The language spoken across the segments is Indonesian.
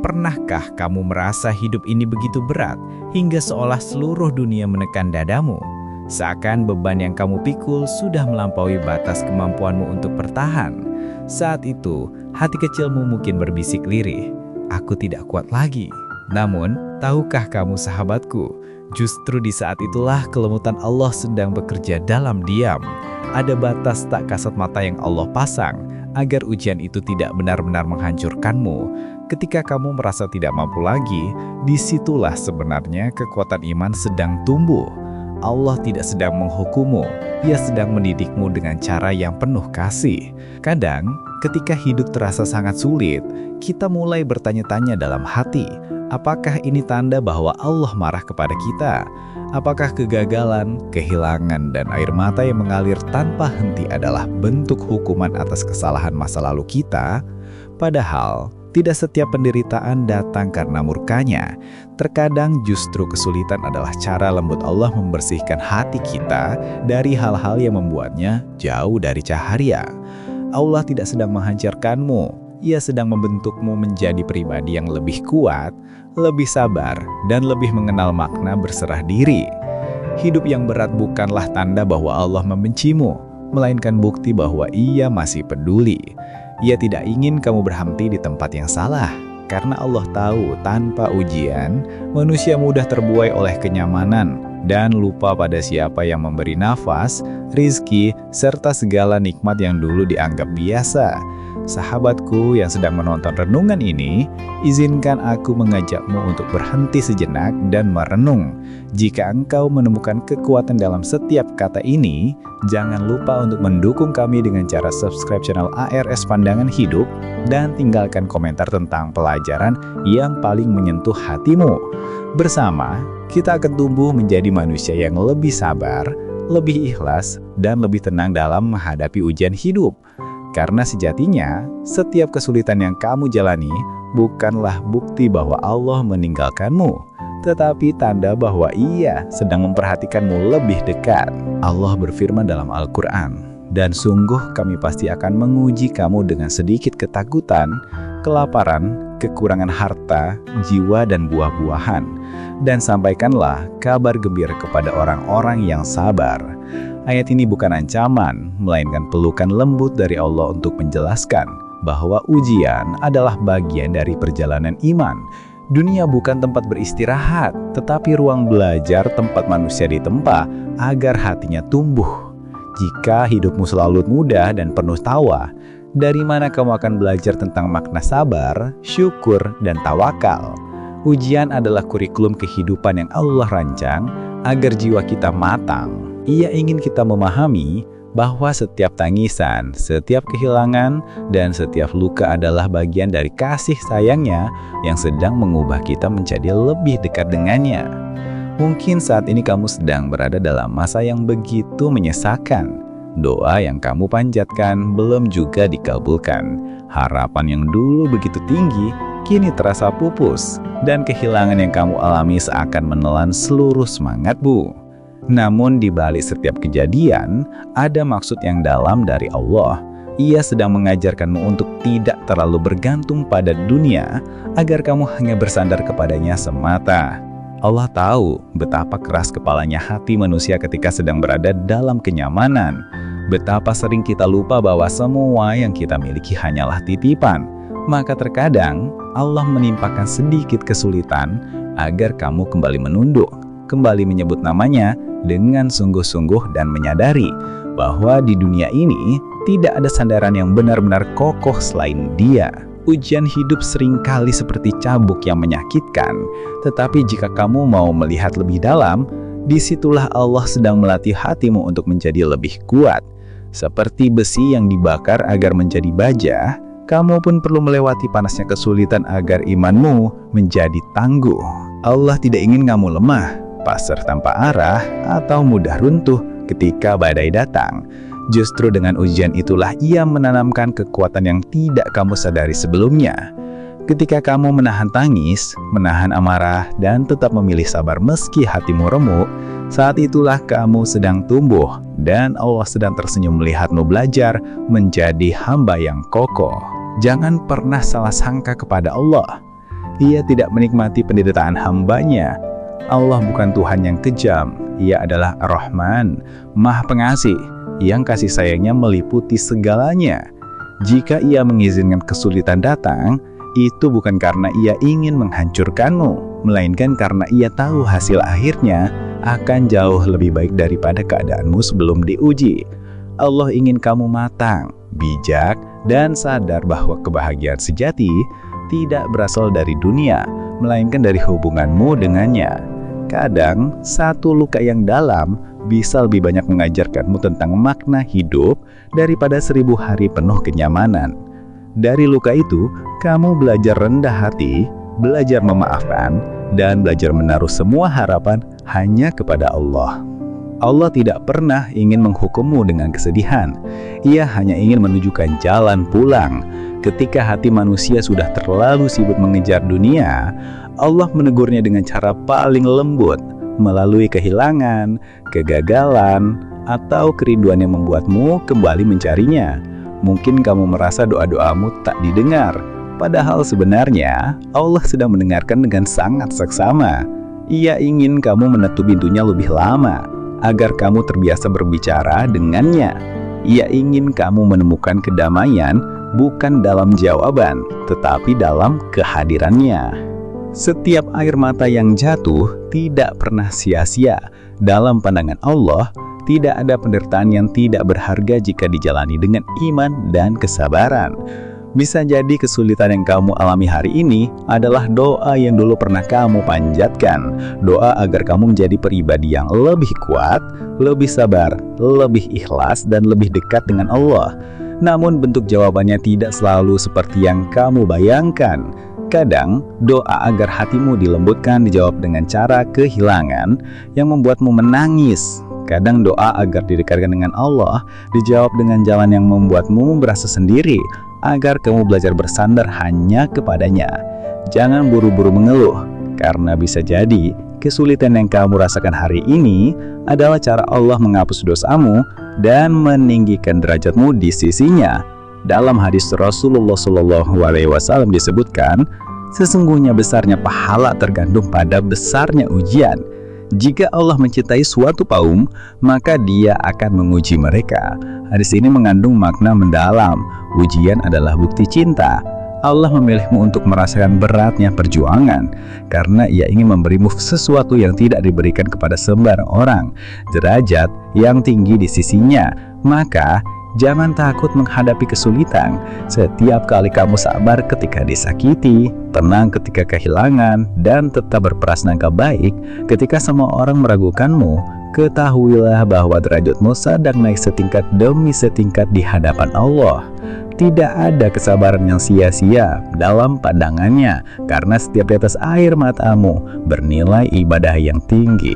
Pernahkah kamu merasa hidup ini begitu berat hingga seolah seluruh dunia menekan dadamu? Seakan beban yang kamu pikul sudah melampaui batas kemampuanmu untuk bertahan. Saat itu, hati kecilmu mungkin berbisik lirih, "Aku tidak kuat lagi." Namun, tahukah kamu sahabatku, justru di saat itulah kelemutan Allah sedang bekerja dalam diam. Ada batas tak kasat mata yang Allah pasang, agar ujian itu tidak benar-benar menghancurkanmu. Ketika kamu merasa tidak mampu lagi, disitulah sebenarnya kekuatan iman sedang tumbuh. Allah tidak sedang menghukummu, Ia sedang mendidikmu dengan cara yang penuh kasih. Kadang, ketika hidup terasa sangat sulit, kita mulai bertanya-tanya dalam hati, apakah ini tanda bahwa Allah marah kepada kita? Apakah kegagalan, kehilangan, dan air mata yang mengalir tanpa henti adalah bentuk hukuman atas kesalahan masa lalu kita? Padahal, tidak setiap penderitaan datang karena murkanya. Terkadang justru kesulitan adalah cara lembut Allah membersihkan hati kita dari hal-hal yang membuatnya jauh dari cahaya. Allah tidak sedang menghancurkanmu, Ia sedang membentukmu menjadi pribadi yang lebih kuat, lebih sabar, dan lebih mengenal makna berserah diri. Hidup yang berat bukanlah tanda bahwa Allah membencimu, melainkan bukti bahwa Ia masih peduli. Ia tidak ingin kamu berhenti di tempat yang salah, karena Allah tahu tanpa ujian, manusia mudah terbuai oleh kenyamanan dan lupa pada siapa yang memberi nafas, rizki, serta segala nikmat yang dulu dianggap biasa. Sahabatku yang sedang menonton renungan ini, izinkan aku mengajakmu untuk berhenti sejenak dan merenung. Jika engkau menemukan kekuatan dalam setiap kata ini, jangan lupa untuk mendukung kami dengan cara subscribe channel ARS Pandangan Hidup dan tinggalkan komentar tentang pelajaran yang paling menyentuh hatimu. Bersama, kita akan tumbuh menjadi manusia yang lebih sabar, lebih ikhlas, dan lebih tenang dalam menghadapi ujian hidup. Karena sejatinya, setiap kesulitan yang kamu jalani bukanlah bukti bahwa Allah meninggalkanmu, tetapi tanda bahwa Ia sedang memperhatikanmu lebih dekat. Allah berfirman dalam Al-Quran, "Dan sungguh kami pasti akan menguji kamu dengan sedikit ketakutan, kelaparan, kekurangan harta, jiwa, dan buah-buahan. Dan sampaikanlah kabar gembira kepada orang-orang yang sabar." Ayat ini bukan ancaman, melainkan pelukan lembut dari Allah untuk menjelaskan bahwa ujian adalah bagian dari perjalanan iman. Dunia bukan tempat beristirahat, tetapi ruang belajar tempat manusia ditempa agar hatinya tumbuh. Jika hidupmu selalu mudah dan penuh tawa, dari mana kamu akan belajar tentang makna sabar, syukur, dan tawakal? Ujian adalah kurikulum kehidupan yang Allah rancang agar jiwa kita matang. Ia ingin kita memahami bahwa setiap tangisan, setiap kehilangan, dan setiap luka adalah bagian dari kasih sayangnya yang sedang mengubah kita menjadi lebih dekat dengannya. Mungkin saat ini kamu sedang berada dalam masa yang begitu menyesakan. Doa yang kamu panjatkan belum juga dikabulkan. Harapan yang dulu begitu tinggi, kini terasa pupus. Dan kehilangan yang kamu alami seakan menelan seluruh semangatmu. Namun di balik setiap kejadian, ada maksud yang dalam dari Allah. Ia sedang mengajarkanmu untuk tidak terlalu bergantung pada dunia, agar kamu hanya bersandar kepadanya semata. Allah tahu betapa keras kepalanya hati manusia ketika sedang berada dalam kenyamanan. Betapa sering kita lupa bahwa semua yang kita miliki hanyalah titipan. Maka terkadang Allah menimpakan sedikit kesulitan agar kamu kembali menunduk, kembali menyebut namanya dengan sungguh-sungguh dan menyadari bahwa di dunia ini tidak ada sandaran yang benar-benar kokoh selain Dia. Ujian hidup seringkali seperti cambuk yang menyakitkan, tetapi jika kamu mau melihat lebih dalam, disitulah Allah sedang melatih hatimu untuk menjadi lebih kuat. Seperti besi yang dibakar agar menjadi baja, kamu pun perlu melewati panasnya kesulitan agar imanmu menjadi tangguh. Allah tidak ingin kamu lemah, pasrah tanpa arah, atau mudah runtuh ketika badai datang. Justru dengan ujian itulah Ia menanamkan kekuatan yang tidak kamu sadari sebelumnya. Ketika kamu menahan tangis, menahan amarah, dan tetap memilih sabar meski hatimu remuk, saat itulah kamu sedang tumbuh, dan Allah sedang tersenyum melihatmu belajar menjadi hamba yang kokoh. Jangan pernah salah sangka kepada Allah. Ia tidak menikmati penderitaan hambanya. Allah bukan Tuhan yang kejam, Ia adalah Ar-Rahman, Maha Pengasih, yang kasih sayangnya meliputi segalanya. Jika Ia mengizinkan kesulitan datang, itu bukan karena Ia ingin menghancurkanmu, melainkan karena Ia tahu hasil akhirnya akan jauh lebih baik daripada keadaanmu sebelum diuji. Allah ingin kamu matang, bijak, dan sadar bahwa kebahagiaan sejati tidak berasal dari dunia, melainkan dari hubunganmu dengannya. Kadang, satu luka yang dalam bisa lebih banyak mengajarkanmu tentang makna hidup daripada 1000 hari penuh kenyamanan. Dari luka itu, kamu belajar rendah hati, belajar memaafkan, dan belajar menaruh semua harapan hanya kepada Allah. Allah tidak pernah ingin menghukummu dengan kesedihan. Ia hanya ingin menunjukkan jalan pulang. Ketika hati manusia sudah terlalu sibuk mengejar dunia, Allah menegurnya dengan cara paling lembut, melalui kehilangan, kegagalan, atau kerinduan yang membuatmu kembali mencarinya. Mungkin kamu merasa doa-doamu tak didengar, padahal sebenarnya Allah sedang mendengarkan dengan sangat seksama. Ia ingin kamu menutup pintunya lebih lama, agar kamu terbiasa berbicara dengannya. Ia ingin kamu menemukan kedamaian bukan dalam jawaban, tetapi dalam kehadirannya. Setiap air mata yang jatuh tidak pernah sia-sia. Dalam pandangan Allah, tidak ada penderitaan yang tidak berharga jika dijalani dengan iman dan kesabaran. Bisa jadi kesulitan yang kamu alami hari ini adalah doa yang dulu pernah kamu panjatkan. Doa agar kamu menjadi pribadi yang lebih kuat, lebih sabar, lebih ikhlas, dan lebih dekat dengan Allah. Namun bentuk jawabannya tidak selalu seperti yang kamu bayangkan. Kadang, doa agar hatimu dilembutkan dijawab dengan cara kehilangan yang membuatmu menangis. Kadang doa agar didekatkan dengan Allah dijawab dengan jalan yang membuatmu merasa sendiri, agar kamu belajar bersandar hanya kepadanya. Jangan buru-buru mengeluh, karena bisa jadi kesulitan yang kamu rasakan hari ini adalah cara Allah menghapus dosamu dan meninggikan derajatmu di sisinya. Dalam hadis Rasulullah SAW disebutkan, sesungguhnya besarnya pahala tergantung pada besarnya ujian. Jika Allah mencintai suatu kaum, maka Dia akan menguji mereka. Hadis ini mengandung makna mendalam. Ujian adalah bukti cinta. Allah memilihmu untuk merasakan beratnya perjuangan, karena Ia ingin memberimu sesuatu yang tidak diberikan kepada sembarang orang, derajat yang tinggi di sisinya. Maka, jangan takut menghadapi kesulitan. Setiap kali kamu sabar ketika disakiti, tenang ketika kehilangan, dan tetap berprasangka baik ketika semua orang meragukanmu, ketahuilah bahwa derajatmu sedang naik setingkat demi setingkat di hadapan Allah. Tidak ada kesabaran yang sia-sia dalam pandangannya, karena setiap tetes air matamu bernilai ibadah yang tinggi.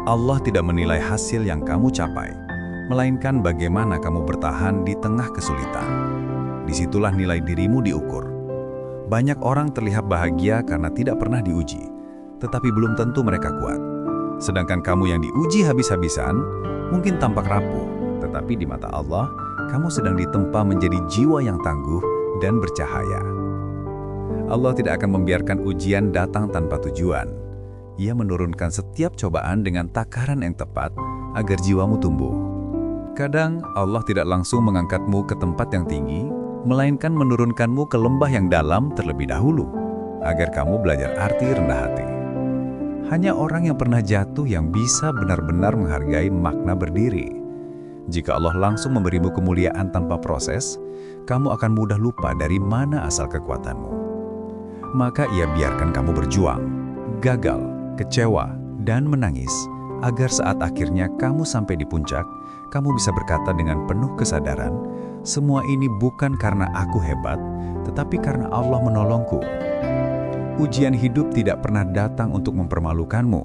Allah tidak menilai hasil yang kamu capai, melainkan bagaimana kamu bertahan di tengah kesulitan. Disitulah nilai dirimu diukur. Banyak orang terlihat bahagia karena tidak pernah diuji, tetapi belum tentu mereka kuat. Sedangkan kamu yang diuji habis-habisan, mungkin tampak rapuh, tetapi di mata Allah, kamu sedang ditempa menjadi jiwa yang tangguh dan bercahaya. Allah tidak akan membiarkan ujian datang tanpa tujuan. Ia menurunkan setiap cobaan dengan takaran yang tepat agar jiwamu tumbuh. Kadang Allah tidak langsung mengangkatmu ke tempat yang tinggi, melainkan menurunkanmu ke lembah yang dalam terlebih dahulu, agar kamu belajar arti rendah hati. Hanya orang yang pernah jatuh yang bisa benar-benar menghargai makna berdiri. Jika Allah langsung memberimu kemuliaan tanpa proses, kamu akan mudah lupa dari mana asal kekuatanmu. Maka Ia biarkan kamu berjuang, gagal, kecewa, dan menangis, agar saat akhirnya kamu sampai di puncak, kamu bisa berkata dengan penuh kesadaran, semua ini bukan karena aku hebat, tetapi karena Allah menolongku. Ujian hidup tidak pernah datang untuk mempermalukanmu,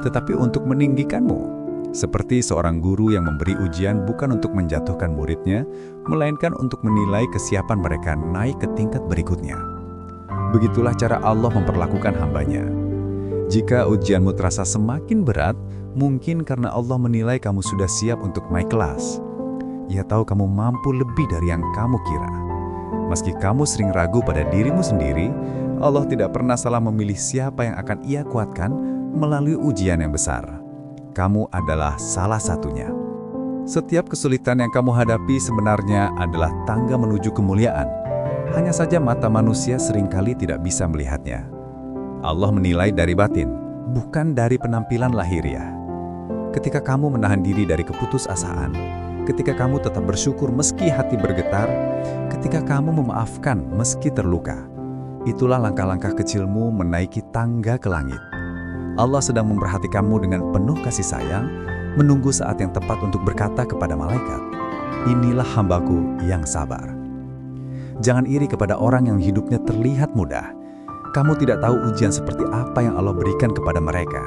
tetapi untuk meninggikanmu. Seperti seorang guru yang memberi ujian bukan untuk menjatuhkan muridnya, melainkan untuk menilai kesiapan mereka naik ke tingkat berikutnya. Begitulah cara Allah memperlakukan hambanya. Jika ujianmu terasa semakin berat, mungkin karena Allah menilai kamu sudah siap untuk naik kelas. Ia tahu kamu mampu lebih dari yang kamu kira. Meski kamu sering ragu pada dirimu sendiri, Allah tidak pernah salah memilih siapa yang akan Ia kuatkan melalui ujian yang besar. Kamu adalah salah satunya. Setiap kesulitan yang kamu hadapi sebenarnya adalah tangga menuju kemuliaan. Hanya saja mata manusia seringkali tidak bisa melihatnya. Allah menilai dari batin, bukan dari penampilan lahiriah. Ketika kamu menahan diri dari keputusasaan, ketika kamu tetap bersyukur meski hati bergetar, ketika kamu memaafkan meski terluka, itulah langkah-langkah kecilmu menaiki tangga ke langit. Allah sedang memperhatikanmu dengan penuh kasih sayang, menunggu saat yang tepat untuk berkata kepada malaikat, "Inilah hambaku yang sabar." Jangan iri kepada orang yang hidupnya terlihat mudah. Kamu tidak tahu ujian seperti apa yang Allah berikan kepada mereka.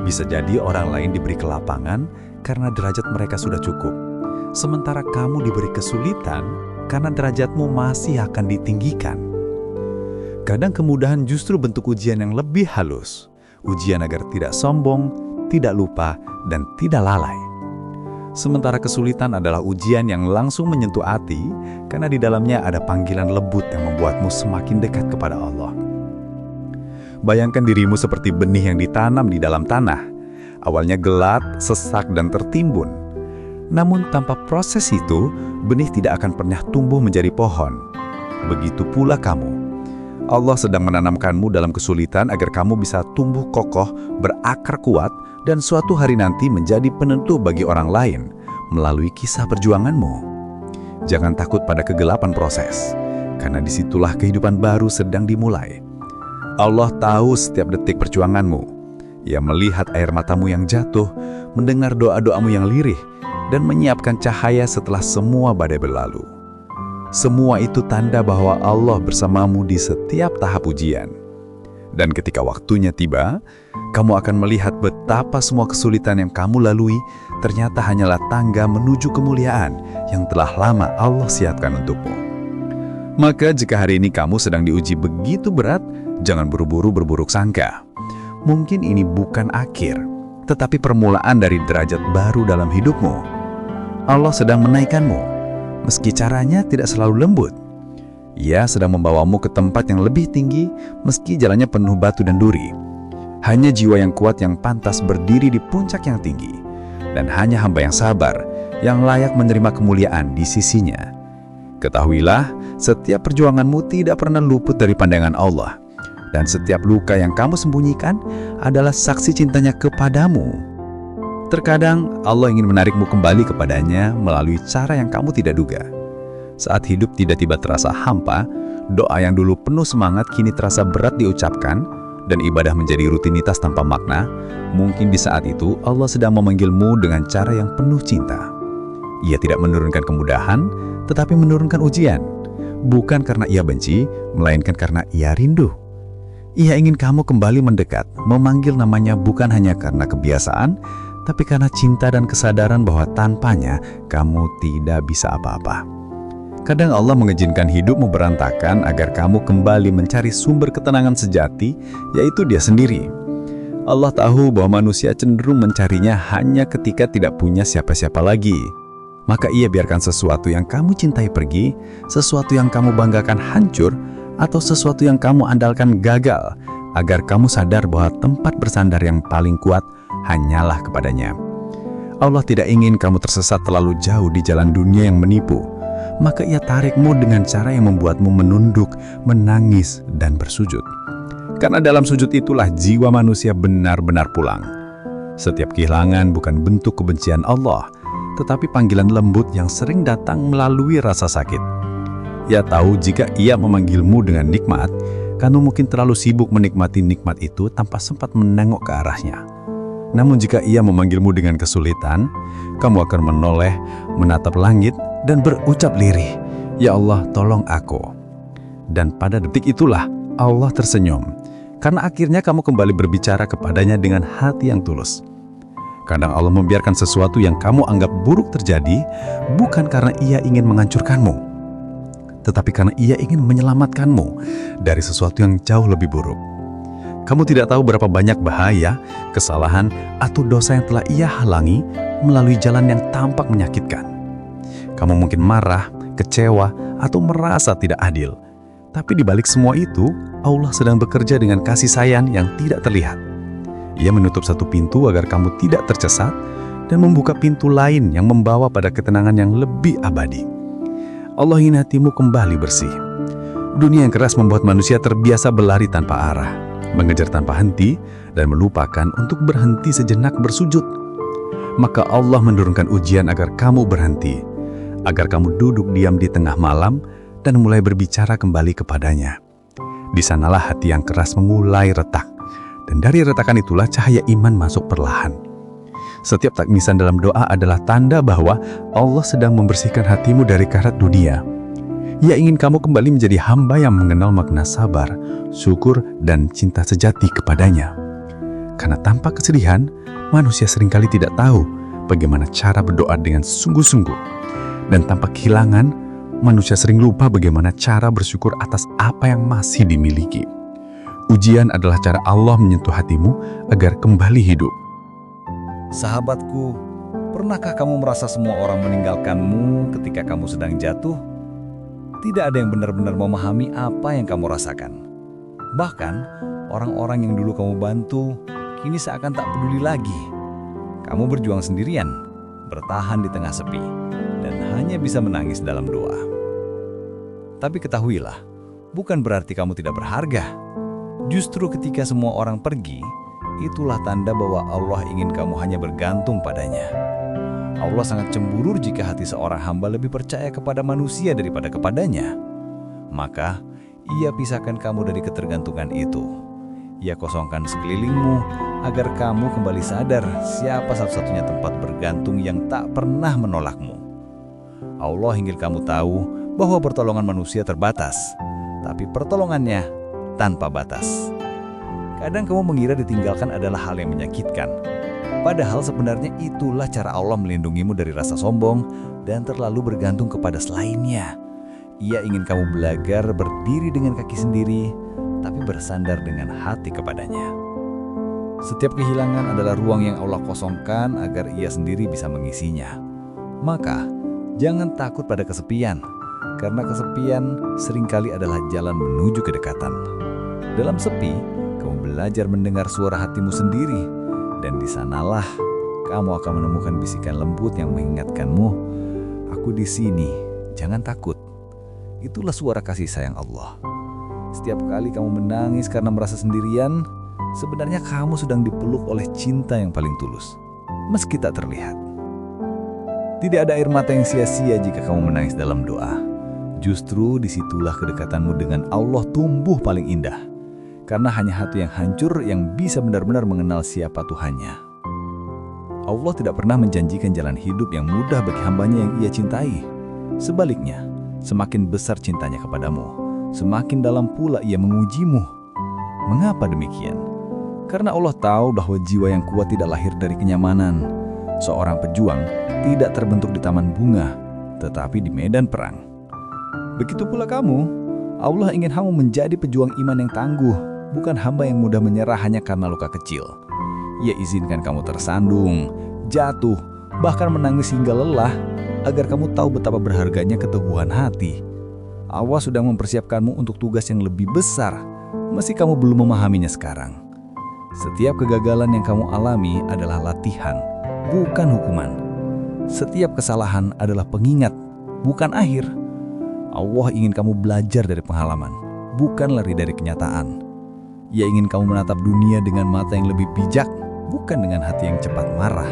Bisa jadi orang lain diberi kelapangan karena derajat mereka sudah cukup. Sementara kamu diberi kesulitan karena derajatmu masih akan ditinggikan. Kadang kemudahan justru bentuk ujian yang lebih halus. Ujian agar tidak sombong, tidak lupa, dan tidak lalai. Sementara kesulitan adalah ujian yang langsung menyentuh hati karena di dalamnya ada panggilan lembut yang membuatmu semakin dekat kepada Allah. Bayangkan dirimu seperti benih yang ditanam di dalam tanah. Awalnya gelap, sesak, dan tertimbun. Namun tanpa proses itu, benih tidak akan pernah tumbuh menjadi pohon. Begitu pula kamu. Allah sedang menanamkanmu dalam kesulitan agar kamu bisa tumbuh kokoh, berakar kuat, dan suatu hari nanti menjadi penentu bagi orang lain melalui kisah perjuanganmu. Jangan takut pada kegelapan proses, karena disitulah kehidupan baru sedang dimulai. Allah tahu setiap detik perjuanganmu. Ia melihat air matamu yang jatuh, mendengar doa-doamu yang lirih, dan menyiapkan cahaya setelah semua badai berlalu. Semua itu tanda bahwa Allah bersamamu di setiap tahap ujian. Dan ketika waktunya tiba, kamu akan melihat betapa semua kesulitan yang kamu lalui ternyata hanyalah tangga menuju kemuliaan yang telah lama Allah siapkan untukmu. Maka jika hari ini kamu sedang diuji begitu berat, jangan buru-buru berburuk sangka. Mungkin ini bukan akhir, tetapi permulaan dari derajat baru dalam hidupmu. Allah sedang menaikkanmu, meski caranya tidak selalu lembut. Ia sedang membawamu ke tempat yang lebih tinggi, meski jalannya penuh batu dan duri. Hanya jiwa yang kuat yang pantas berdiri di puncak yang tinggi, dan hanya hamba yang sabar, yang layak menerima kemuliaan di sisinya. Ketahuilah, setiap perjuanganmu tidak pernah luput dari pandangan Allah. Dan setiap luka yang kamu sembunyikan adalah saksi cintanya kepadamu. Terkadang Allah ingin menarikmu kembali kepadanya melalui cara yang kamu tidak duga. Saat hidup tiba-tiba terasa hampa, doa yang dulu penuh semangat kini terasa berat diucapkan, dan ibadah menjadi rutinitas tanpa makna. Mungkin di saat itu Allah sedang memanggilmu dengan cara yang penuh cinta. Ia tidak menurunkan kemudahan, tetapi menurunkan ujian. Bukan karena Ia benci, melainkan karena Ia rindu. Ia ingin kamu kembali mendekat, memanggil namanya bukan hanya karena kebiasaan, tapi karena cinta dan kesadaran bahwa tanpanya kamu tidak bisa apa-apa. Kadang Allah mengizinkan hidupmu berantakan agar kamu kembali mencari sumber ketenangan sejati, yaitu Dia sendiri. Allah tahu bahwa manusia cenderung mencarinya hanya ketika tidak punya siapa-siapa lagi. Maka Ia biarkan sesuatu yang kamu cintai pergi, sesuatu yang kamu banggakan hancur, atau sesuatu yang kamu andalkan gagal, agar kamu sadar bahwa tempat bersandar yang paling kuat hanyalah kepadanya. Allah tidak ingin kamu tersesat terlalu jauh di jalan dunia yang menipu. Maka Ia tarikmu dengan cara yang membuatmu menunduk, menangis, dan bersujud. Karena dalam sujud itulah jiwa manusia benar-benar pulang. Setiap kehilangan bukan bentuk kebencian Allah, tetapi panggilan lembut yang sering datang melalui rasa sakit. Ia tahu jika Ia memanggilmu dengan nikmat, kamu mungkin terlalu sibuk menikmati nikmat itu tanpa sempat menengok ke arahnya. Namun jika Ia memanggilmu dengan kesulitan, kamu akan menoleh, menatap langit, dan berucap lirih, "Ya Allah, tolong aku." Dan pada detik itulah Allah tersenyum, karena akhirnya kamu kembali berbicara kepadanya dengan hati yang tulus. Kadang Allah membiarkan sesuatu yang kamu anggap buruk terjadi, bukan karena Ia ingin menghancurkanmu, tetapi karena Ia ingin menyelamatkanmu dari sesuatu yang jauh lebih buruk. Kamu tidak tahu berapa banyak bahaya, kesalahan, atau dosa yang telah Ia halangi melalui jalan yang tampak menyakitkan. Kamu mungkin marah, kecewa, atau merasa tidak adil. Tapi di balik semua itu, Allah sedang bekerja dengan kasih sayang yang tidak terlihat. Ia menutup satu pintu agar kamu tidak tersesat dan membuka pintu lain yang membawa pada ketenangan yang lebih abadi. Allah ingin hatimu kembali bersih. Dunia yang keras membuat manusia terbiasa berlari tanpa arah, mengejar tanpa henti, dan melupakan untuk berhenti sejenak bersujud. Maka Allah menurunkan ujian agar kamu berhenti, agar kamu duduk diam di tengah malam dan mulai berbicara kembali kepadanya. Di sanalah hati yang keras memulai retak, dan dari retakan itulah cahaya iman masuk perlahan. Setiap tangisan dalam doa adalah tanda bahwa Allah sedang membersihkan hatimu dari karat dunia. Ia ingin kamu kembali menjadi hamba yang mengenal makna sabar, syukur, dan cinta sejati kepadanya. Karena tanpa kesedihan, manusia seringkali tidak tahu bagaimana cara berdoa dengan sungguh-sungguh. Dan tanpa kehilangan, manusia sering lupa bagaimana cara bersyukur atas apa yang masih dimiliki. Ujian adalah cara Allah menyentuh hatimu agar kembali hidup. Sahabatku, pernahkah kamu merasa semua orang meninggalkanmu ketika kamu sedang jatuh? Tidak ada yang benar-benar memahami apa yang kamu rasakan. Bahkan, orang-orang yang dulu kamu bantu, kini seakan tak peduli lagi. Kamu berjuang sendirian, bertahan di tengah sepi, dan hanya bisa menangis dalam doa. Tapi ketahuilah, bukan berarti kamu tidak berharga. Justru ketika semua orang pergi, itulah tanda bahwa Allah ingin kamu hanya bergantung padanya. Allah sangat cemburu jika hati seorang hamba lebih percaya kepada manusia daripada kepadanya. Maka, Ia pisahkan kamu dari ketergantungan itu. Ia kosongkan sekelilingmu agar kamu kembali sadar siapa satu-satunya tempat bergantung yang tak pernah menolakmu. Allah ingin kamu tahu bahwa pertolongan manusia terbatas, tapi pertolongannya tanpa batas. Kadang kamu mengira ditinggalkan adalah hal yang menyakitkan. Padahal sebenarnya itulah cara Allah melindungimu dari rasa sombong dan terlalu bergantung kepada selainnya. Ia ingin kamu belajar berdiri dengan kaki sendiri, tapi bersandar dengan hati kepadanya. Setiap kehilangan adalah ruang yang Allah kosongkan agar Ia sendiri bisa mengisinya. Maka, jangan takut pada kesepian, karena kesepian seringkali adalah jalan menuju kedekatan. Dalam sepi, kamu belajar mendengar suara hatimu sendiri, dan di sanalah kamu akan menemukan bisikan lembut yang mengingatkanmu, "Aku di sini, jangan takut." Itulah suara kasih sayang Allah. Setiap kali kamu menangis karena merasa sendirian, sebenarnya kamu sedang dipeluk oleh cinta yang paling tulus, meski tak terlihat. Tidak ada air mata yang sia-sia jika kamu menangis dalam doa. Justru disitulah kedekatanmu dengan Allah tumbuh paling indah. Karena hanya hati yang hancur yang bisa benar-benar mengenal siapa Tuhannya. Allah tidak pernah menjanjikan jalan hidup yang mudah bagi hambanya yang Ia cintai. Sebaliknya, semakin besar cintanya kepadamu, semakin dalam pula Ia mengujimu. Mengapa demikian? Karena Allah tahu bahwa jiwa yang kuat tidak lahir dari kenyamanan. Seorang pejuang tidak terbentuk di taman bunga, tetapi di medan perang. Begitu pula kamu, Allah ingin kamu menjadi pejuang iman yang tangguh, bukan hamba yang mudah menyerah hanya karena luka kecil. Ia izinkan kamu tersandung, jatuh, bahkan menangis hingga lelah, agar kamu tahu betapa berharganya keteguhan hati. Allah sudah mempersiapkanmu untuk tugas yang lebih besar, meski kamu belum memahaminya sekarang. Setiap kegagalan yang kamu alami adalah latihan, bukan hukuman. Setiap kesalahan adalah pengingat, bukan akhir. Allah ingin kamu belajar dari pengalaman, bukan lari dari kenyataan. Ia ingin kamu menatap dunia dengan mata yang lebih bijak, bukan dengan hati yang cepat marah.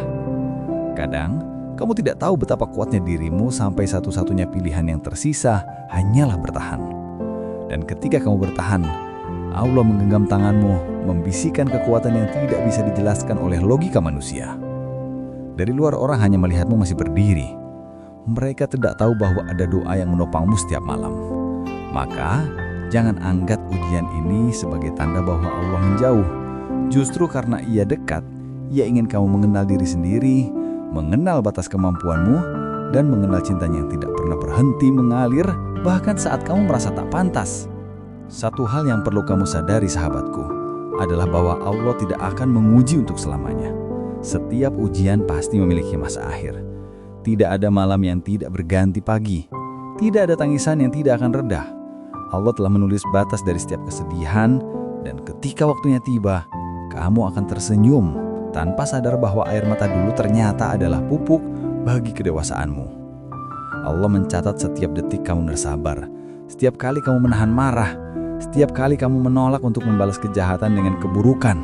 Kadang, kamu tidak tahu betapa kuatnya dirimu sampai satu-satunya pilihan yang tersisa hanyalah bertahan. Dan ketika kamu bertahan, Allah menggenggam tanganmu, membisikkan kekuatan yang tidak bisa dijelaskan oleh logika manusia. Dari luar orang hanya melihatmu masih berdiri. Mereka tidak tahu bahwa ada doa yang menopangmu setiap malam. Maka, jangan anggap ujian ini sebagai tanda bahwa Allah menjauh. Justru karena Ia dekat, Ia ingin kamu mengenal diri sendiri, mengenal batas kemampuanmu, dan mengenal cintanya yang tidak pernah berhenti mengalir, bahkan saat kamu merasa tak pantas. Satu hal yang perlu kamu sadari, sahabatku, adalah bahwa Allah tidak akan menguji untuk selamanya. Setiap ujian pasti memiliki masa akhir. Tidak ada malam yang tidak berganti pagi. Tidak ada tangisan yang tidak akan reda. Allah telah menulis batas dari setiap kesedihan, dan ketika waktunya tiba, kamu akan tersenyum tanpa sadar bahwa air mata dulu ternyata adalah pupuk bagi kedewasaanmu. Allah mencatat setiap detik kamu bersabar, setiap kali kamu menahan marah, setiap kali kamu menolak untuk membalas kejahatan dengan keburukan.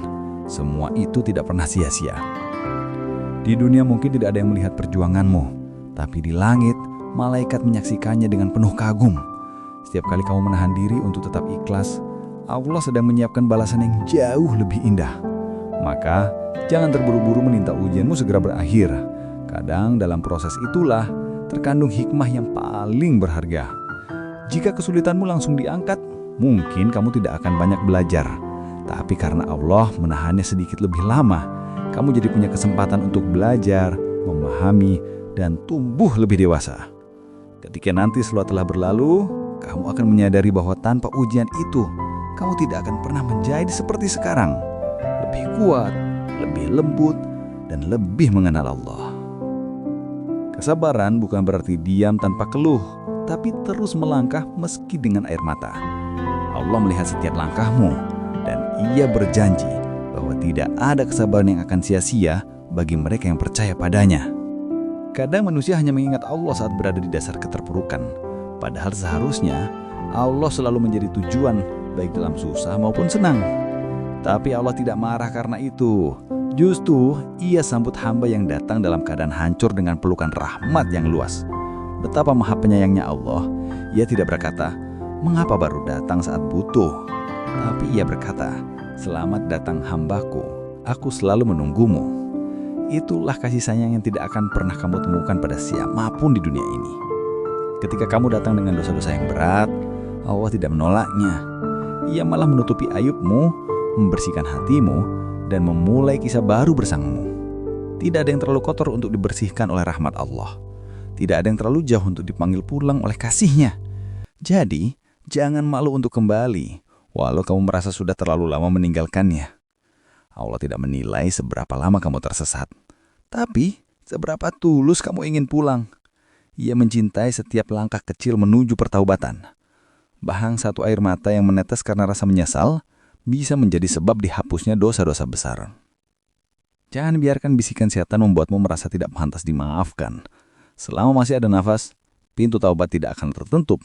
Semua itu tidak pernah sia-sia. Di dunia mungkin tidak ada yang melihat perjuanganmu, tapi di langit, malaikat menyaksikannya dengan penuh kagum. Setiap kali kamu menahan diri untuk tetap ikhlas, Allah sedang menyiapkan balasan yang jauh lebih indah. Maka, jangan terburu-buru meminta ujianmu segera berakhir. Kadang dalam proses itulah terkandung hikmah yang paling berharga. Jika kesulitanmu langsung diangkat, mungkin kamu tidak akan banyak belajar. Tapi karena Allah menahannya sedikit lebih lama, kamu jadi punya kesempatan untuk belajar, memahami, dan tumbuh lebih dewasa. Ketika nanti semua telah berlalu, kamu akan menyadari bahwa tanpa ujian itu, kamu tidak akan pernah menjadi seperti sekarang. Lebih kuat, lebih lembut, dan lebih mengenal Allah. Kesabaran bukan berarti diam tanpa keluh, tapi terus melangkah meski dengan air mata. Allah melihat setiap langkahmu, dan Ia berjanji bahwa tidak ada kesabaran yang akan sia-sia bagi mereka yang percaya padanya. Kadang manusia hanya mengingat Allah saat berada di dasar keterpurukan, padahal seharusnya Allah selalu menjadi tujuan baik dalam susah maupun senang. Tapi Allah tidak marah karena itu. Justru Ia sambut hamba yang datang dalam keadaan hancur dengan pelukan rahmat yang luas. Betapa maha penyayangnya Allah. Ia tidak berkata, "Mengapa baru datang saat butuh?" Tapi Ia berkata, "Selamat datang hambaku, aku selalu menunggumu." Itulah kasih sayang yang tidak akan pernah kamu temukan pada siapapun di dunia ini. Ketika kamu datang dengan dosa-dosa yang berat, Allah tidak menolaknya. Ia malah menutupi aibmu, membersihkan hatimu, dan memulai kisah baru bersamamu. Tidak ada yang terlalu kotor untuk dibersihkan oleh rahmat Allah. Tidak ada yang terlalu jauh untuk dipanggil pulang oleh kasih-Nya. Jadi, jangan malu untuk kembali, walau kamu merasa sudah terlalu lama meninggalkannya. Allah tidak menilai seberapa lama kamu tersesat, tapi seberapa tulus kamu ingin pulang. Ia mencintai setiap langkah kecil menuju pertaubatan. Bahkan satu air mata yang menetes karena rasa menyesal bisa menjadi sebab dihapusnya dosa-dosa besar. Jangan biarkan bisikan setan membuatmu merasa tidak pantas dimaafkan. Selama masih ada nafas, pintu taubat tidak akan tertutup.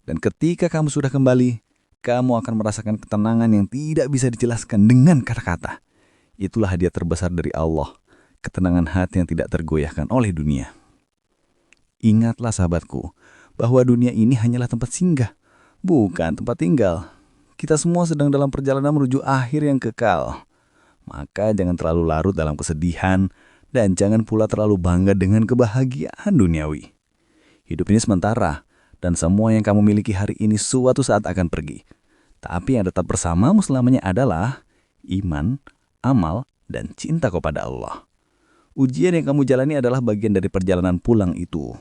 Dan ketika kamu sudah kembali, kamu akan merasakan ketenangan yang tidak bisa dijelaskan dengan kata-kata. Itulah hadiah terbesar dari Allah, ketenangan hati yang tidak tergoyahkan oleh dunia. Ingatlah sahabatku, bahwa dunia ini hanyalah tempat singgah, bukan tempat tinggal. Kita semua sedang dalam perjalanan menuju akhir yang kekal. Maka jangan terlalu larut dalam kesedihan, dan jangan pula terlalu bangga dengan kebahagiaan duniawi. Hidup ini sementara, dan semua yang kamu miliki hari ini suatu saat akan pergi. Tapi yang tetap bersamamu selamanya adalah iman, amal, dan cinta kepada Allah. Ujian yang kamu jalani adalah bagian dari perjalanan pulang itu.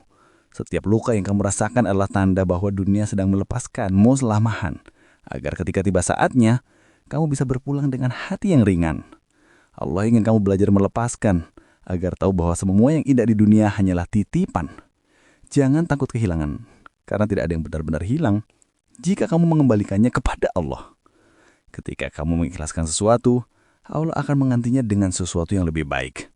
Setiap luka yang kamu rasakan adalah tanda bahwa dunia sedang melepaskanmu selamahan, agar ketika tiba saatnya, kamu bisa berpulang dengan hati yang ringan. Allah ingin kamu belajar melepaskan, agar tahu bahwa semua yang indah di dunia hanyalah titipan. Jangan takut kehilangan, karena tidak ada yang benar-benar hilang jika kamu mengembalikannya kepada Allah. Ketika kamu mengikhlaskan sesuatu, Allah akan menggantinya dengan sesuatu yang lebih baik.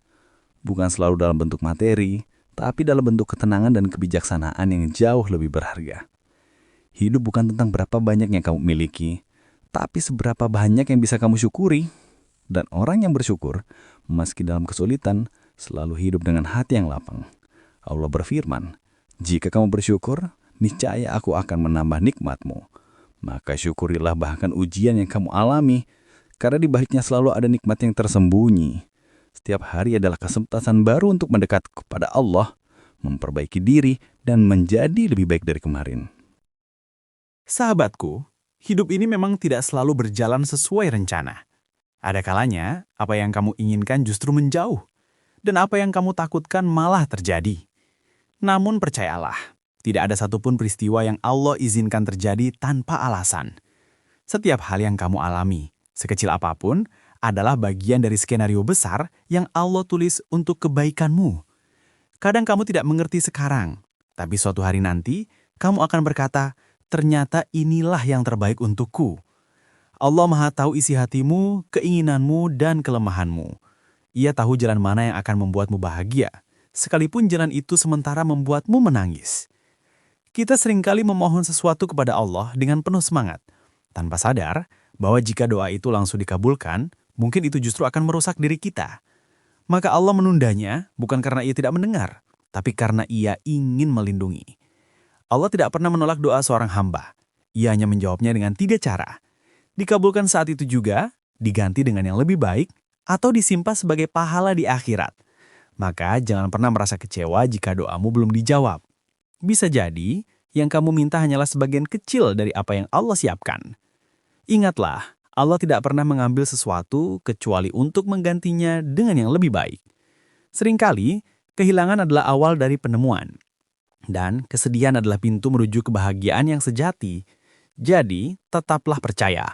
Bukan selalu dalam bentuk materi, tapi dalam bentuk ketenangan dan kebijaksanaan yang jauh lebih berharga. Hidup bukan tentang berapa banyak yang kamu miliki, tapi seberapa banyak yang bisa kamu syukuri. Dan orang yang bersyukur, meski dalam kesulitan, selalu hidup dengan hati yang lapang. Allah berfirman, "Jika kamu bersyukur, niscaya aku akan menambah nikmatmu. Maka syukurilah bahkan ujian yang kamu alami, karena di baliknya selalu ada nikmat yang tersembunyi. Setiap hari adalah kesempatan baru untuk mendekat kepada Allah, memperbaiki diri, dan menjadi lebih baik dari kemarin." Sahabatku, hidup ini memang tidak selalu berjalan sesuai rencana. Ada kalanya, apa yang kamu inginkan justru menjauh, dan apa yang kamu takutkan malah terjadi. Namun percayalah, tidak ada satupun peristiwa yang Allah izinkan terjadi tanpa alasan. Setiap hal yang kamu alami, sekecil apapun, adalah bagian dari skenario besar yang Allah tulis untuk kebaikanmu. Kadang kamu tidak mengerti sekarang, tapi suatu hari nanti, kamu akan berkata, ternyata inilah yang terbaik untukku. Allah Maha tahu isi hatimu, keinginanmu, dan kelemahanmu. Ia tahu jalan mana yang akan membuatmu bahagia, sekalipun jalan itu sementara membuatmu menangis. Kita seringkali memohon sesuatu kepada Allah dengan penuh semangat, tanpa sadar bahwa jika doa itu langsung dikabulkan, mungkin itu justru akan merusak diri kita. Maka Allah menundanya bukan karena ia tidak mendengar, tapi karena ia ingin melindungi. Allah tidak pernah menolak doa seorang hamba. Ia hanya menjawabnya dengan 3 cara. Dikabulkan saat itu juga, diganti dengan yang lebih baik, atau disimpan sebagai pahala di akhirat. Maka jangan pernah merasa kecewa jika doamu belum dijawab. Bisa jadi, yang kamu minta hanyalah sebagian kecil dari apa yang Allah siapkan. Ingatlah, Allah tidak pernah mengambil sesuatu kecuali untuk menggantinya dengan yang lebih baik. Seringkali, kehilangan adalah awal dari penemuan. Dan kesedihan adalah pintu menuju kebahagiaan yang sejati. Jadi, tetaplah percaya.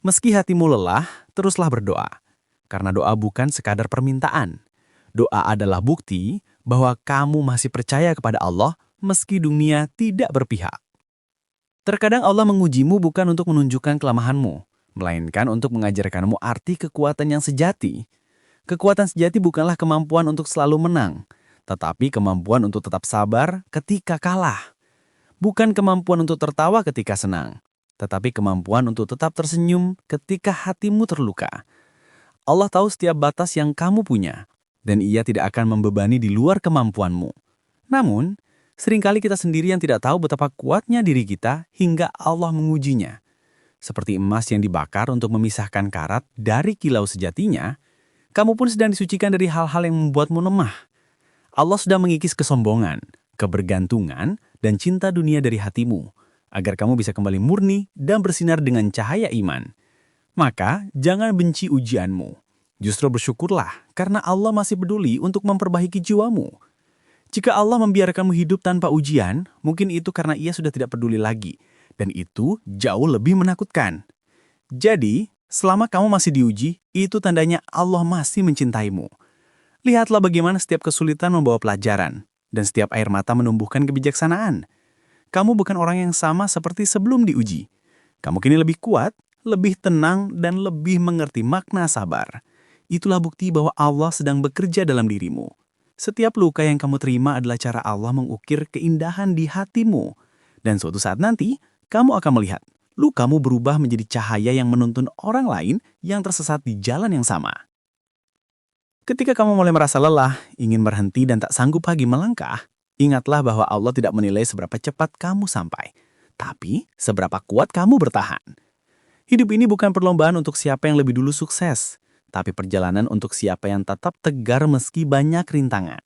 Meski hatimu lelah, teruslah berdoa. Karena doa bukan sekadar permintaan. Doa adalah bukti bahwa kamu masih percaya kepada Allah meski dunia tidak berpihak. Terkadang Allah mengujimu bukan untuk menunjukkan kelemahanmu, melainkan untuk mengajarkanmu arti kekuatan yang sejati. Kekuatan sejati bukanlah kemampuan untuk selalu menang, tetapi kemampuan untuk tetap sabar ketika kalah. Bukan kemampuan untuk tertawa ketika senang, tetapi kemampuan untuk tetap tersenyum ketika hatimu terluka. Allah tahu setiap batas yang kamu punya, dan Ia tidak akan membebani di luar kemampuanmu. Namun, seringkali kita sendiri yang tidak tahu betapa kuatnya diri kita hingga Allah mengujinya. Seperti emas yang dibakar untuk memisahkan karat dari kilau sejatinya, kamu pun sedang disucikan dari hal-hal yang membuatmu lemah. Allah sudah mengikis kesombongan, kebergantungan, dan cinta dunia dari hatimu, agar kamu bisa kembali murni dan bersinar dengan cahaya iman. Maka, jangan benci ujianmu. Justru bersyukurlah karena Allah masih peduli untuk memperbaiki jiwamu. Jika Allah membiarkanmu hidup tanpa ujian, mungkin itu karena Ia sudah tidak peduli lagi. Dan itu jauh lebih menakutkan. Jadi, selama kamu masih diuji, itu tandanya Allah masih mencintaimu. Lihatlah bagaimana setiap kesulitan membawa pelajaran, dan setiap air mata menumbuhkan kebijaksanaan. Kamu bukan orang yang sama seperti sebelum diuji. Kamu kini lebih kuat, lebih tenang, dan lebih mengerti makna sabar. Itulah bukti bahwa Allah sedang bekerja dalam dirimu. Setiap luka yang kamu terima adalah cara Allah mengukir keindahan di hatimu. Dan suatu saat nanti, kamu akan melihat lukamu berubah menjadi cahaya yang menuntun orang lain yang tersesat di jalan yang sama. Ketika kamu mulai merasa lelah, ingin berhenti dan tak sanggup lagi melangkah, ingatlah bahwa Allah tidak menilai seberapa cepat kamu sampai, tapi seberapa kuat kamu bertahan. Hidup ini bukan perlombaan untuk siapa yang lebih dulu sukses, tapi perjalanan untuk siapa yang tetap tegar meski banyak rintangan.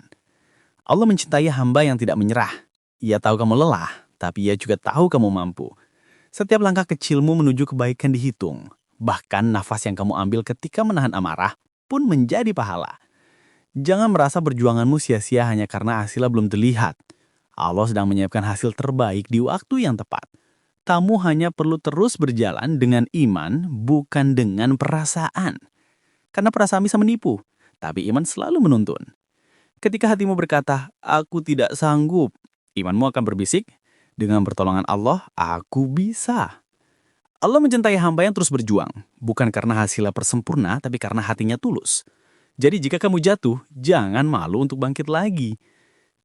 Allah mencintai hamba yang tidak menyerah. Ia tahu kamu lelah, tapi Ia juga tahu kamu mampu. Setiap langkah kecilmu menuju kebaikan dihitung. Bahkan nafas yang kamu ambil ketika menahan amarah pun menjadi pahala. Jangan merasa perjuanganmu sia-sia hanya karena hasilnya belum terlihat. Allah sedang menyiapkan hasil terbaik di waktu yang tepat. Kamu hanya perlu terus berjalan dengan iman, bukan dengan perasaan. Karena perasaan bisa menipu, tapi iman selalu menuntun. Ketika hatimu berkata, "Aku tidak sanggup," imanmu akan berbisik, "Dengan pertolongan Allah, aku bisa." Allah mencintai hamba yang terus berjuang, bukan karena hasilnya persempurna, tapi karena hatinya tulus. Jadi jika kamu jatuh, jangan malu untuk bangkit lagi.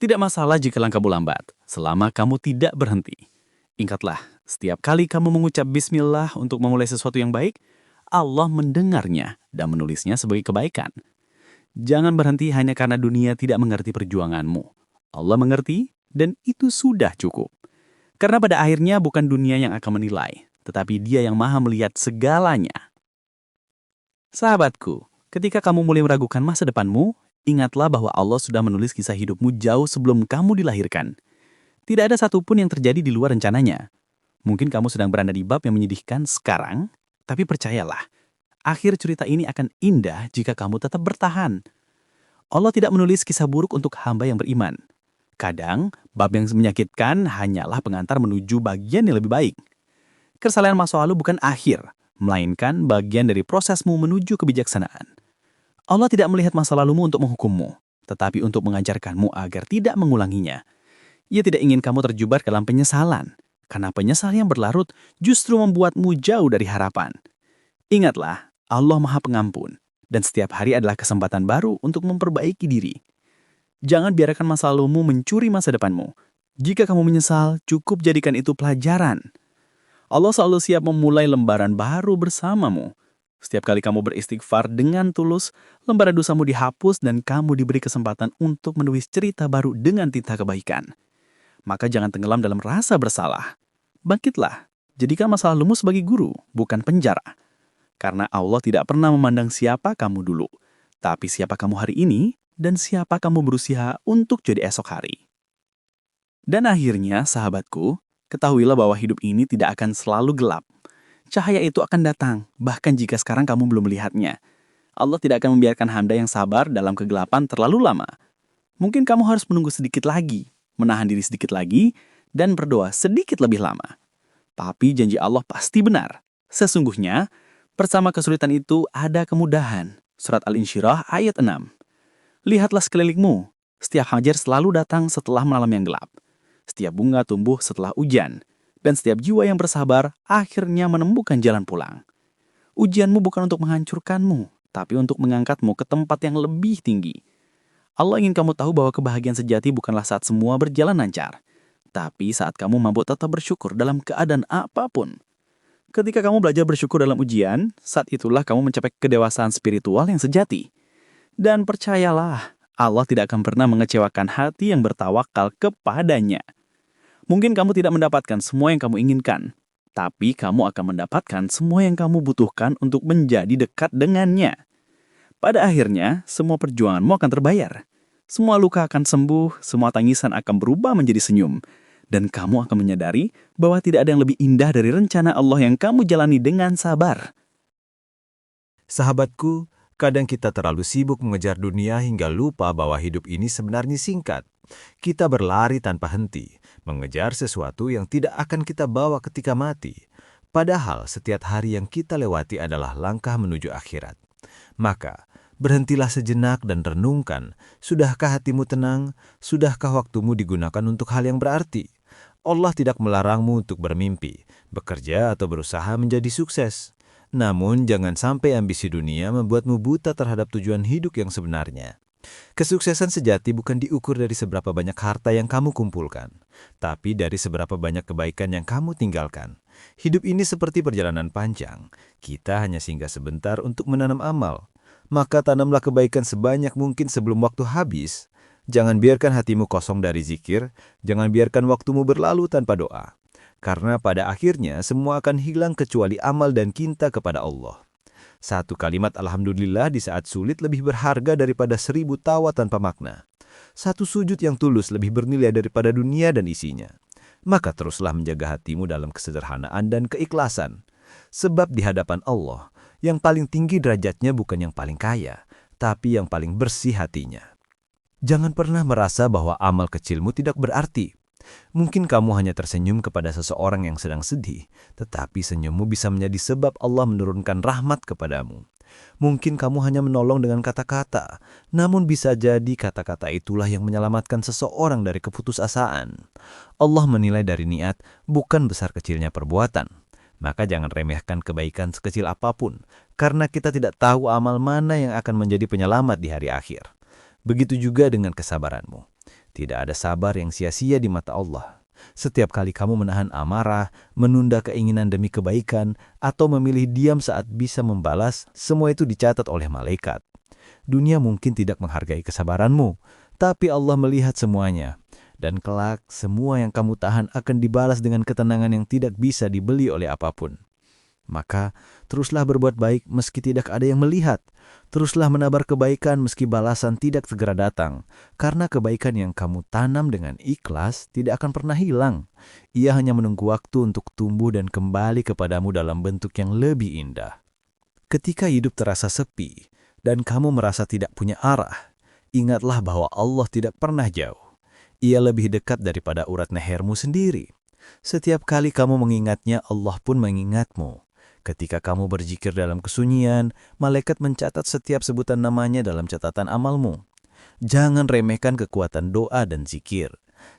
Tidak masalah jika langkahmu lambat, selama kamu tidak berhenti. Ingatlah, setiap kali kamu mengucap bismillah untuk memulai sesuatu yang baik, Allah mendengarnya dan menulisnya sebagai kebaikan. Jangan berhenti hanya karena dunia tidak mengerti perjuanganmu. Allah mengerti, dan itu sudah cukup. Karena pada akhirnya bukan dunia yang akan menilai, tetapi Dia yang maha melihat segalanya. Sahabatku, ketika kamu mulai meragukan masa depanmu, ingatlah bahwa Allah sudah menulis kisah hidupmu jauh sebelum kamu dilahirkan. Tidak ada satupun yang terjadi di luar rencananya. Mungkin kamu sedang berada di bab yang menyedihkan sekarang, tapi percayalah, akhir cerita ini akan indah jika kamu tetap bertahan. Allah tidak menulis kisah buruk untuk hamba yang beriman. Kadang, bab yang menyakitkan hanyalah pengantar menuju bagian yang lebih baik. Kesalahan masa lalu bukan akhir, melainkan bagian dari prosesmu menuju kebijaksanaan. Allah tidak melihat masa lalumu untuk menghukummu, tetapi untuk mengajarkanmu agar tidak mengulanginya. Ia tidak ingin kamu terjebak dalam penyesalan, karena penyesalan yang berlarut justru membuatmu jauh dari harapan. Ingatlah, Allah Maha Pengampun, dan setiap hari adalah kesempatan baru untuk memperbaiki diri. Jangan biarkan masa lalumu mencuri masa depanmu. Jika kamu menyesal, cukup jadikan itu pelajaran. Allah selalu siap memulai lembaran baru bersamamu. Setiap kali kamu beristighfar dengan tulus, lembaran dosamu dihapus dan kamu diberi kesempatan untuk menulis cerita baru dengan tinta kebaikan. Maka jangan tenggelam dalam rasa bersalah. Bangkitlah, jadikan masa lalumu sebagai guru, bukan penjara. Karena Allah tidak pernah memandang siapa kamu dulu, tapi siapa kamu hari ini dan siapa kamu berusaha untuk jadi esok hari. Dan akhirnya, sahabatku, ketahuilah bahwa hidup ini tidak akan selalu gelap. Cahaya itu akan datang, bahkan jika sekarang kamu belum melihatnya. Allah tidak akan membiarkan hamba yang sabar dalam kegelapan terlalu lama. Mungkin kamu harus menunggu sedikit lagi, menahan diri sedikit lagi, dan berdoa sedikit lebih lama. Tapi janji Allah pasti benar. Sesungguhnya, bersama kesulitan itu ada kemudahan. Surat Al-Insyirah ayat 6. Lihatlah sekelilingmu, setiap fajar selalu datang setelah malam yang gelap. Setiap bunga tumbuh setelah hujan, dan setiap jiwa yang bersabar akhirnya menemukan jalan pulang. Ujianmu bukan untuk menghancurkanmu, tapi untuk mengangkatmu ke tempat yang lebih tinggi. Allah ingin kamu tahu bahwa kebahagiaan sejati bukanlah saat semua berjalan lancar, tapi saat kamu mampu tetap bersyukur dalam keadaan apapun. Ketika kamu belajar bersyukur dalam ujian, saat itulah kamu mencapai kedewasaan spiritual yang sejati. Dan percayalah, Allah tidak akan pernah mengecewakan hati yang bertawakal kepadanya. Mungkin kamu tidak mendapatkan semua yang kamu inginkan, tapi kamu akan mendapatkan semua yang kamu butuhkan untuk menjadi dekat dengannya. Pada akhirnya, semua perjuanganmu akan terbayar. Semua luka akan sembuh, semua tangisan akan berubah menjadi senyum. Dan kamu akan menyadari bahwa tidak ada yang lebih indah dari rencana Allah yang kamu jalani dengan sabar. Sahabatku, kadang kita terlalu sibuk mengejar dunia hingga lupa bahwa hidup ini sebenarnya singkat. Kita berlari tanpa henti, mengejar sesuatu yang tidak akan kita bawa ketika mati. Padahal setiap hari yang kita lewati adalah langkah menuju akhirat. Maka, berhentilah sejenak dan renungkan, sudahkah hatimu tenang? Sudahkah waktumu digunakan untuk hal yang berarti? Allah tidak melarangmu untuk bermimpi, bekerja atau berusaha menjadi sukses. Namun jangan sampai ambisi dunia membuatmu buta terhadap tujuan hidup yang sebenarnya. Kesuksesan sejati bukan diukur dari seberapa banyak harta yang kamu kumpulkan, tapi dari seberapa banyak kebaikan yang kamu tinggalkan. Hidup ini seperti perjalanan panjang. Kita hanya singgah sebentar untuk menanam amal. Maka tanamlah kebaikan sebanyak mungkin sebelum waktu habis. Jangan biarkan hatimu kosong dari zikir, jangan biarkan waktumu berlalu tanpa doa. Karena pada akhirnya semua akan hilang kecuali amal dan cinta kepada Allah. Satu kalimat Alhamdulillah di saat sulit lebih berharga daripada 1000 tawa tanpa makna. Satu sujud yang tulus lebih bernilai daripada dunia dan isinya. Maka teruslah menjaga hatimu dalam kesederhanaan dan keikhlasan. Sebab di hadapan Allah, yang paling tinggi derajatnya bukan yang paling kaya, tapi yang paling bersih hatinya. Jangan pernah merasa bahwa amal kecilmu tidak berarti. Mungkin kamu hanya tersenyum kepada seseorang yang sedang sedih, tetapi senyummu bisa menjadi sebab Allah menurunkan rahmat kepadamu. Mungkin kamu hanya menolong dengan kata-kata, namun bisa jadi kata-kata itulah yang menyelamatkan seseorang dari keputusasaan. Allah menilai dari niat, bukan besar kecilnya perbuatan. Maka jangan remehkan kebaikan sekecil apapun, karena kita tidak tahu amal mana yang akan menjadi penyelamat di hari akhir. Begitu juga dengan kesabaranmu. Tidak ada sabar yang sia-sia di mata Allah. Setiap kali kamu menahan amarah, menunda keinginan demi kebaikan, atau memilih diam saat bisa membalas, semua itu dicatat oleh malaikat. Dunia mungkin tidak menghargai kesabaranmu, tapi Allah melihat semuanya. Dan kelak, semua yang kamu tahan akan dibalas dengan ketenangan yang tidak bisa dibeli oleh apapun. Maka, teruslah berbuat baik meski tidak ada yang melihat. Teruslah menabar kebaikan meski balasan tidak segera datang. Karena kebaikan yang kamu tanam dengan ikhlas tidak akan pernah hilang. Ia hanya menunggu waktu untuk tumbuh dan kembali kepadamu dalam bentuk yang lebih indah. Ketika hidup terasa sepi dan kamu merasa tidak punya arah, ingatlah bahwa Allah tidak pernah jauh. Ia lebih dekat daripada urat lehermu sendiri. Setiap kali kamu mengingatnya, Allah pun mengingatmu. Ketika kamu berzikir dalam kesunyian, malaikat mencatat setiap sebutan namanya dalam catatan amalmu. Jangan remehkan kekuatan doa dan zikir.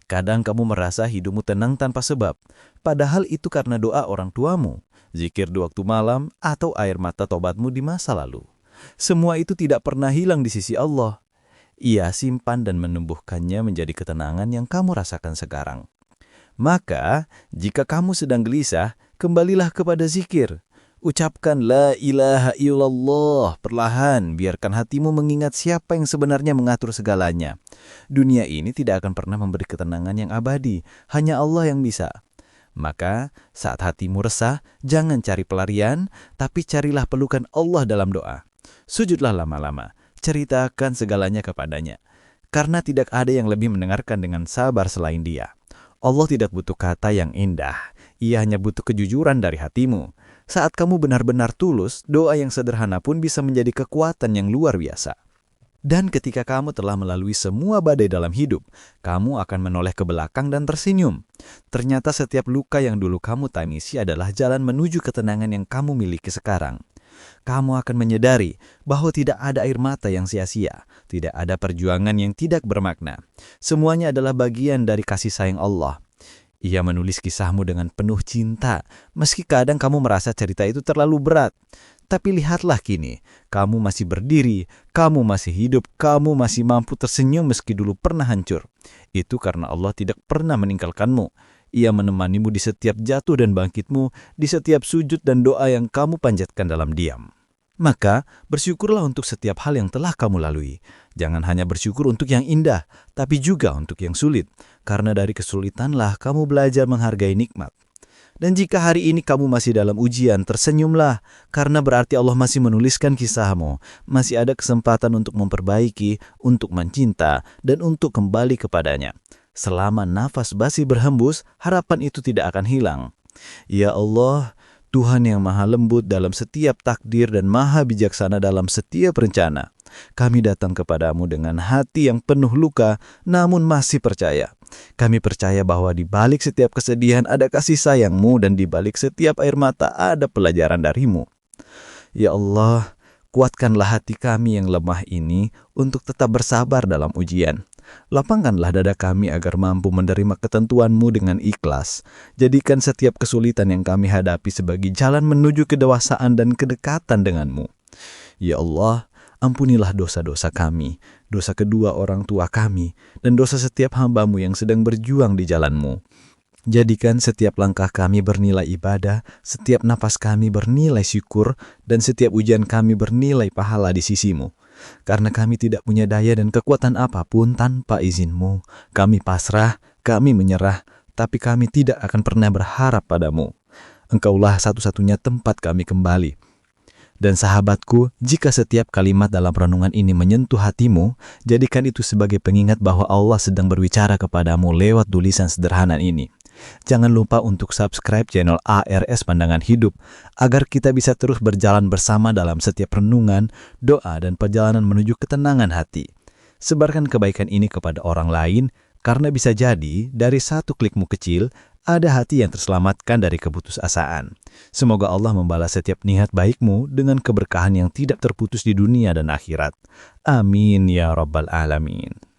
Kadang kamu merasa hidupmu tenang tanpa sebab, padahal itu karena doa orang tuamu, zikir di waktu malam, atau air mata tobatmu di masa lalu. Semua itu tidak pernah hilang di sisi Allah. Ia simpan dan menumbuhkannya menjadi ketenangan yang kamu rasakan sekarang. Maka, jika kamu sedang gelisah, kembalilah kepada zikir. Ucapkan la ilaha illallah perlahan, biarkan hatimu mengingat siapa yang sebenarnya mengatur segalanya. Dunia ini tidak akan pernah memberi ketenangan yang abadi, hanya Allah yang bisa. Maka, saat hatimu resah, jangan cari pelarian, tapi carilah pelukan Allah dalam doa. Sujudlah lama-lama, ceritakan segalanya kepadanya. Karena tidak ada yang lebih mendengarkan dengan sabar selain Dia. Allah tidak butuh kata yang indah, Ia hanya butuh kejujuran dari hatimu. Saat kamu benar-benar tulus, doa yang sederhana pun bisa menjadi kekuatan yang luar biasa. Dan ketika kamu telah melalui semua badai dalam hidup, kamu akan menoleh ke belakang dan tersenyum. Ternyata setiap luka yang dulu kamu tangisi adalah jalan menuju ketenangan yang kamu miliki sekarang. Kamu akan menyadari bahwa tidak ada air mata yang sia-sia, tidak ada perjuangan yang tidak bermakna. Semuanya adalah bagian dari kasih sayang Allah. Ia menulis kisahmu dengan penuh cinta, meski kadang kamu merasa cerita itu terlalu berat. Tapi lihatlah kini, kamu masih berdiri, kamu masih hidup, kamu masih mampu tersenyum meski dulu pernah hancur. Itu karena Allah tidak pernah meninggalkanmu. Ia menemanimu di setiap jatuh dan bangkitmu, di setiap sujud dan doa yang kamu panjatkan dalam diam. Maka, bersyukurlah untuk setiap hal yang telah kamu lalui. Jangan hanya bersyukur untuk yang indah, tapi juga untuk yang sulit. Karena dari kesulitanlah kamu belajar menghargai nikmat. Dan jika hari ini kamu masih dalam ujian, tersenyumlah. Karena berarti Allah masih menuliskan kisahmu. Masih ada kesempatan untuk memperbaiki, untuk mencinta, dan untuk kembali kepadanya. Selama nafas basi berhembus, harapan itu tidak akan hilang. Ya Allah, Tuhan yang maha lembut dalam setiap takdir dan maha bijaksana dalam setiap rencana. Kami datang kepadamu dengan hati yang penuh luka, namun masih percaya. Kami percaya bahwa di balik setiap kesedihan ada kasih sayang-Mu dan di balik setiap air mata ada pelajaran dari-Mu. Ya Allah, kuatkanlah hati kami yang lemah ini untuk tetap bersabar dalam ujian. Lapangkanlah dada kami agar mampu menerima ketentuan-Mu dengan ikhlas. Jadikan setiap kesulitan yang kami hadapi sebagai jalan menuju kedewasaan dan kedekatan dengan-Mu. Ya Allah, ampunilah dosa-dosa kami, dosa kedua orang tua kami, dan dosa setiap hamba-Mu yang sedang berjuang di jalan-Mu. Jadikan setiap langkah kami bernilai ibadah, setiap napas kami bernilai syukur, dan setiap ujian kami bernilai pahala di sisi-Mu. Karena kami tidak punya daya dan kekuatan apapun tanpa izin-Mu. Kami pasrah, kami menyerah, tapi kami tidak akan pernah berharap pada-Mu. Engkaulah satu-satunya tempat kami kembali. Dan sahabatku, jika setiap kalimat dalam renungan ini menyentuh hatimu, jadikan itu sebagai pengingat bahwa Allah sedang berbicara kepadamu lewat tulisan sederhana ini. Jangan lupa untuk subscribe channel ARS Pandangan Hidup, agar kita bisa terus berjalan bersama dalam setiap renungan, doa, dan perjalanan menuju ketenangan hati. Sebarkan kebaikan ini kepada orang lain, karena bisa jadi dari satu klikmu kecil, ada hati yang terselamatkan dari keputusasaan. Semoga Allah membalas setiap niat baikmu dengan keberkahan yang tidak terputus di dunia dan akhirat. Amin ya Rabbal Alamin.